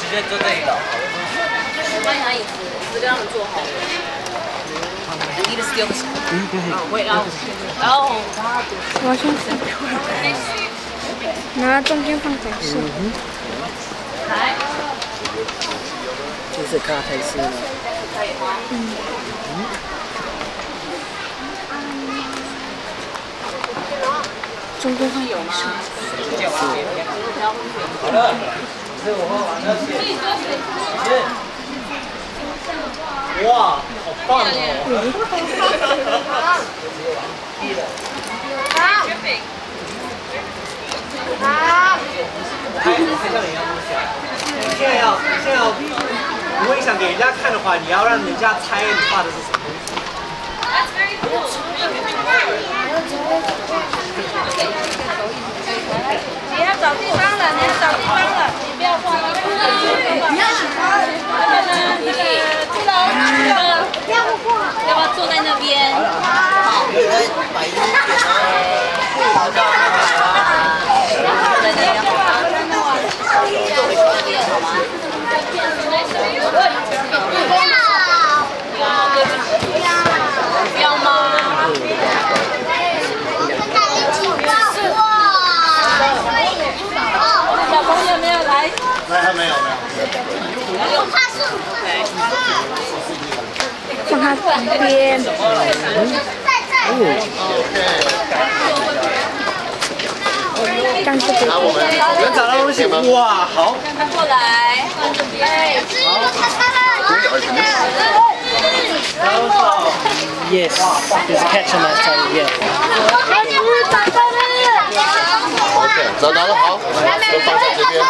直接坐这里了。帮你拿椅子，椅子跟他们坐好。你的 skills。会，然后。我先拿中间放彩色。来。这是咖啡色的。中间放有色。好了，这我喝完了。哇，好棒哦！好，拍像你一样东西啊！你现在要，如果你想给人家看的话，你要让人家猜你画的是什么东西。你要找地方了，你要找地方了，你不要画了。你要喜欢那个去楼，要不要坐在那边？好。摆一点好的。在那边好吗？好吗？不要吗？小朋友没有来？没有。放他旁边。刚这个。能找到东西吗？哇，好。过来。Yes, there's a catch on that side. Yeah. OK， 找到了，好，都放在这边。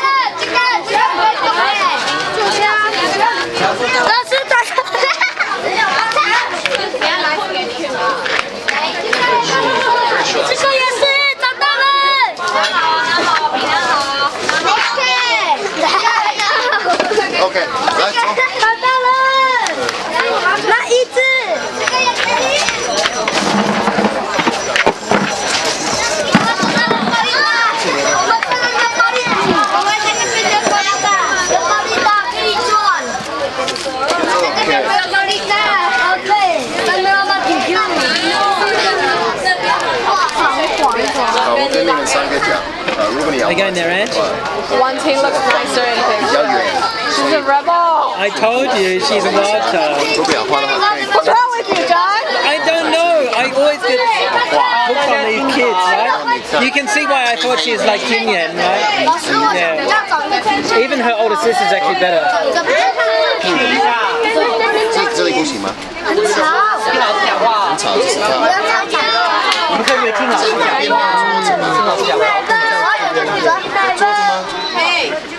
老师找到了。这个也是找到了。OK， 来走。找到了。拿椅子。我跟你们三个讲，如果你要 Are you going there, Ange? One team looks nicer and 比较远， she's a rebel. I told you she's a wild child. 如果不想画的话，可以 What's wrong with you, John? I don't know. I always get hooked on these kids, right? You can see why I thought she was like Jinyan, right? Yeah. Even her older sister's actually better. 这里不行吗？听老师讲话。很吵，就是这样。你们可以听老师讲话。听老师讲话。桌子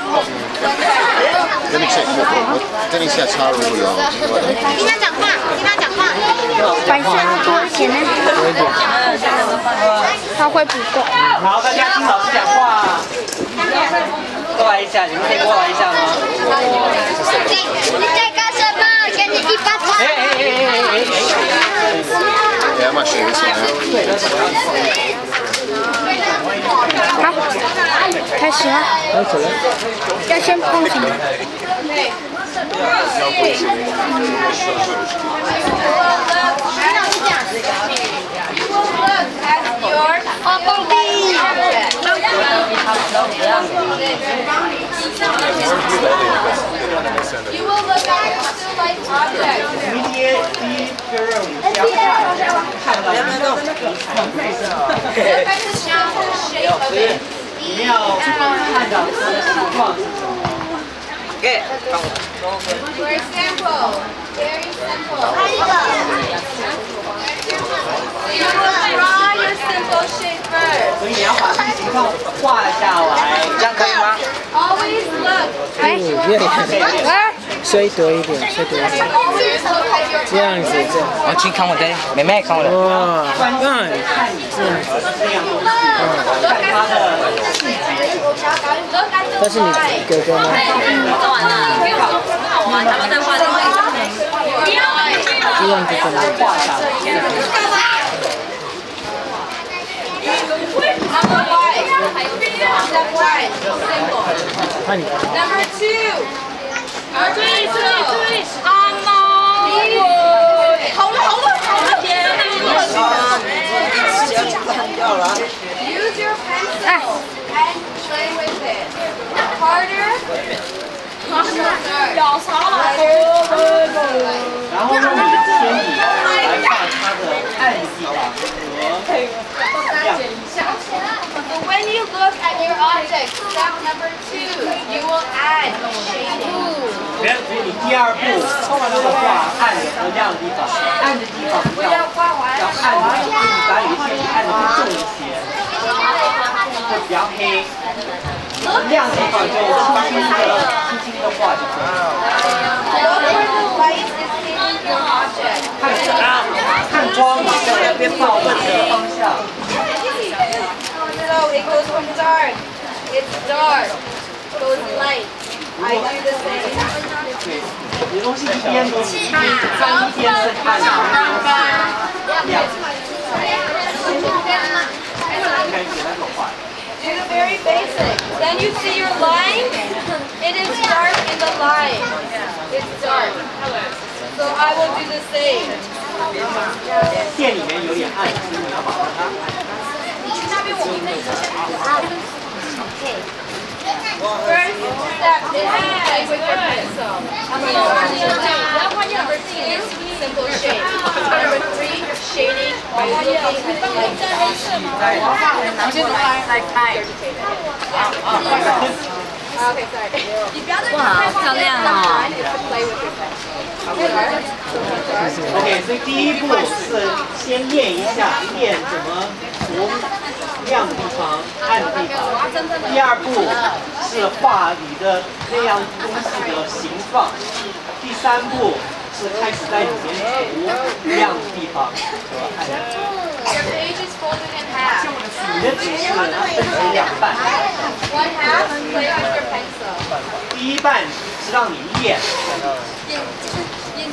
吗？跟你跟你下插入有。听他讲话。白色多一点呢。他会不够。好，大家听老师讲话。过来一下，你们可以过来一下吗？你在干什么？给你一巴掌。要么学一下。好，开始了。要先碰什么？你要看到它的情况是什么 ？Okay, Very simple. Very simple. You will draw your simple shape first. 所以你要把这个情况画下来，这样可以吗？ Always look. 衰多一点，衰多一点。 Always look at your 这样子，这样。我去看我的，妹妹看我的。哇，很棒！这样子。但是你哥哥呢？做完了，好玩，咱们再画另外一张。这样子怎么画下来？ Number 1. Step 1. Simple. 看你。 Number 2. Use your pencil and play with it. Harder. 咬长了。然后用你的铅笔来画它的暗地方和亮地方。 So when you look at your object, step number 2, you will add shading. 你第二步是画暗的和亮的地方，暗的地方要暗的，就是把有一些暗的会重一些，会比较黑。亮的地方就轻轻的画就可以。 Look where the light is hitting your object. 看光你在那边抱问的方向。 So it goes from dark, it's dark, goes light. I do the same. 你的东西一边都是一边是暗的，亮的。Do the very basic. Then you see your line. It is dark in the line. It's dark. So I will do the same. 线里面有点暗，所以你要把它暗。 First step is play with your pencil. Number 2, simple shape. Number 3, shading by looking at the light. Okay, sorry. 哇，好漂亮哦！ Play with your pencil. OK， 所以第一步是先练一下，练怎么从亮的地方、暗的地方。第二步是画你的那样东西的形状。第三步是开始在里面涂亮的地方和暗的地方。 Your page is folded in half. 你的纸是分成两半。 One half, play with your pencil. 第一半是让你练，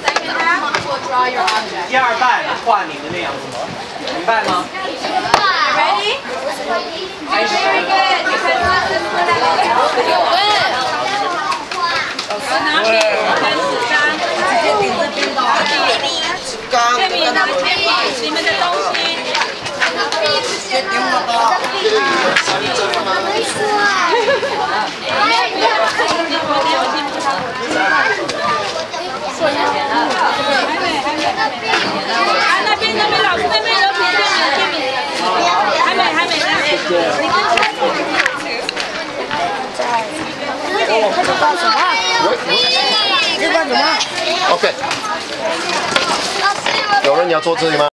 Second half, we'll draw your object. 第二半画你的那样子，明白吗？ Ready? Very good. Because this is what I win. 拿笔跟纸张，这笔拿铅笔，你们的东西。那边老师那边有笔，还没。这个干什么？这干什么 OK。有人你要做这里吗？